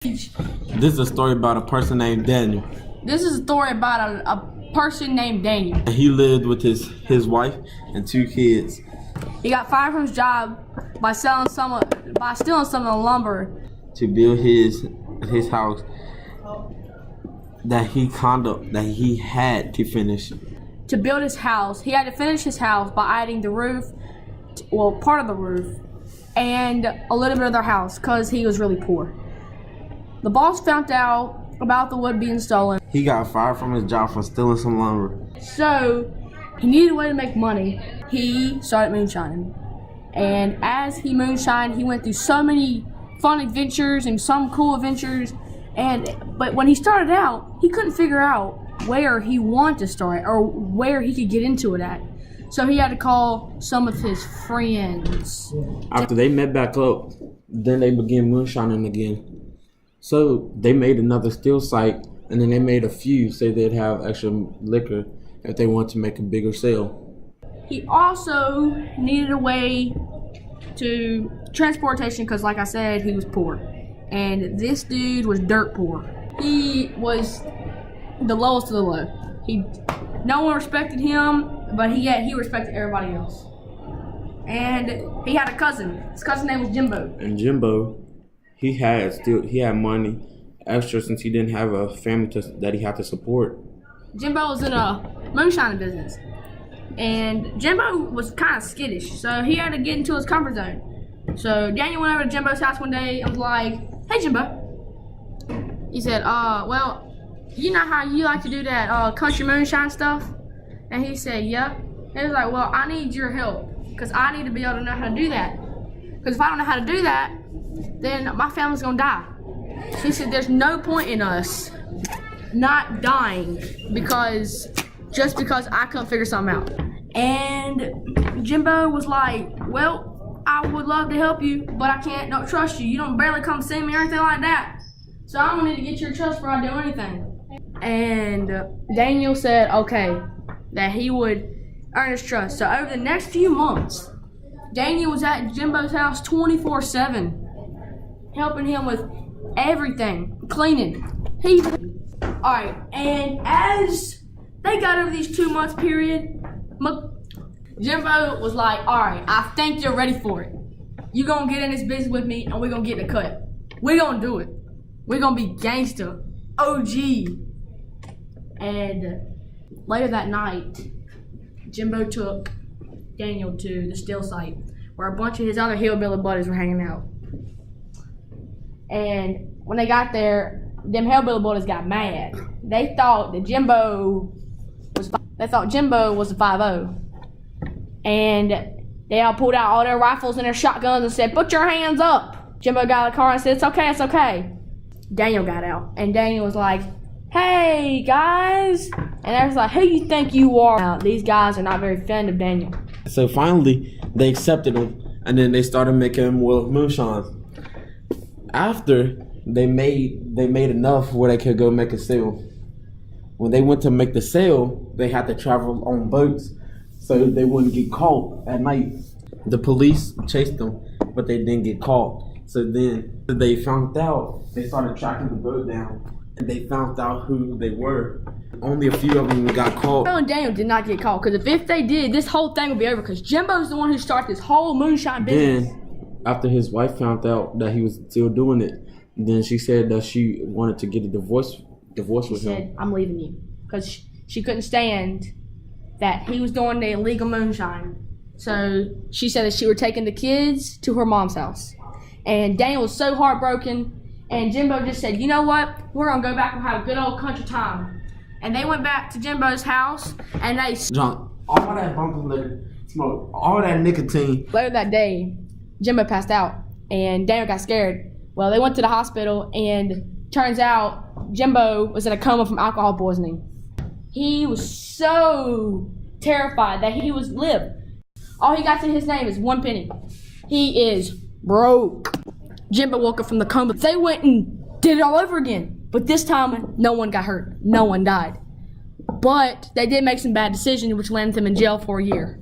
This is a story about a person named Daniel. This is a story about a person named Daniel. And he lived with his wife and 2 kids. He got fired from his job by stealing some of the lumber To build his house that he had to finish. To build his house, he had to finish his house by adding the roof, part of the roof, and a little bit of their house because he was really poor. The boss found out about the wood being stolen. He got fired from his job for stealing some lumber. So he needed a way to make money. He started moonshining. And as he moonshined, he went through so many fun adventures and some cool adventures. But when he started out, he couldn't figure out where he wanted to start or where he could get into it at. So he had to call some of his friends. After they met back up, then they began moonshining again. So they made another steel site, and then they made a few so they'd have extra liquor if they wanted to make a bigger sale. He also needed a way to transportation because, like I said, he was poor. And this dude was dirt poor. He was the lowest of the low. No one respected him, but he respected everybody else. And he had a cousin. His cousin's name was Jimbo. And Jimbo, he had money extra since he didn't have a family that he had to support. Jimbo was in a moonshining business. And Jimbo was kind of skittish, so he had to get into his comfort zone. So Daniel went over to Jimbo's house one day and was like, "Hey, Jimbo." He said, well, you know how you like to do that country moonshine stuff? And he said, yeah. And he was like, well, I need your help because I need to be able to know how to do that. Because if I don't know how to do that, then my family's going to die. He said, there's no point in us not dying just because I couldn't figure something out. And Jimbo was like, well, I would love to help you, but I don't trust you. You don't barely come see me or anything like that. So I'm gonna need to get your trust before I do anything. And Daniel said, okay, that he would earn his trust. So over the next few months, Daniel was at Jimbo's house 24/7, helping him with everything, cleaning. Alright, and as they got over these 2 months period, Jimbo was like, alright, I think you're ready for it. You gonna get in this business with me and we're gonna get in the cut. We're gonna do it. We're gonna be gangster, OG. And later that night, Jimbo took Daniel to the steel site where a bunch of his other hillbilly buddies were hanging out. And when they got there, them hillbilly buddies got mad. They thought Jimbo was a 5-0. And they all pulled out all their rifles and their shotguns and said, put your hands up. Jimbo got out of the car and said, it's okay. Daniel got out, and Daniel was like, hey, guys. And they was like, who you think you are? Now, these guys are not very fond of Daniel. So finally, they accepted him, and then they started making him moonshine. After they made enough where they could go make a sale. When they went to make the sale, they had to travel on boats so they wouldn't get caught at night. The police chased them, but they didn't get caught. So then they found out, they started tracking the boat down, and they found out who they were. Only a few of them got caught. Jimbo and Daniel did not get caught, because if they did, this whole thing would be over, because Jimbo's the one who started this whole moonshine business. Then, after his wife found out that he was still doing it, then she said that she wanted to get a divorce with him. She said, I'm leaving you, because she couldn't stand that he was doing the illegal moonshine. So she said that she were taking the kids to her mom's house. And Daniel was so heartbroken, and Jimbo just said, you know what, we're going to go back and have a good old country time. And they went back to Jimbo's house, and they drunk all that bumper liquor, smoked all that nicotine. Later that day, Jimbo passed out, and Daniel got scared. Well, they went to the hospital, and turns out Jimbo was in a coma from alcohol poisoning. He was so terrified that he was live. All he got to his name is 1 penny. He is broke. Jimbo woke up from the coma. They went and did it all over again. But this time, no one got hurt. No one died. But they did make some bad decisions, which landed them in jail for a year.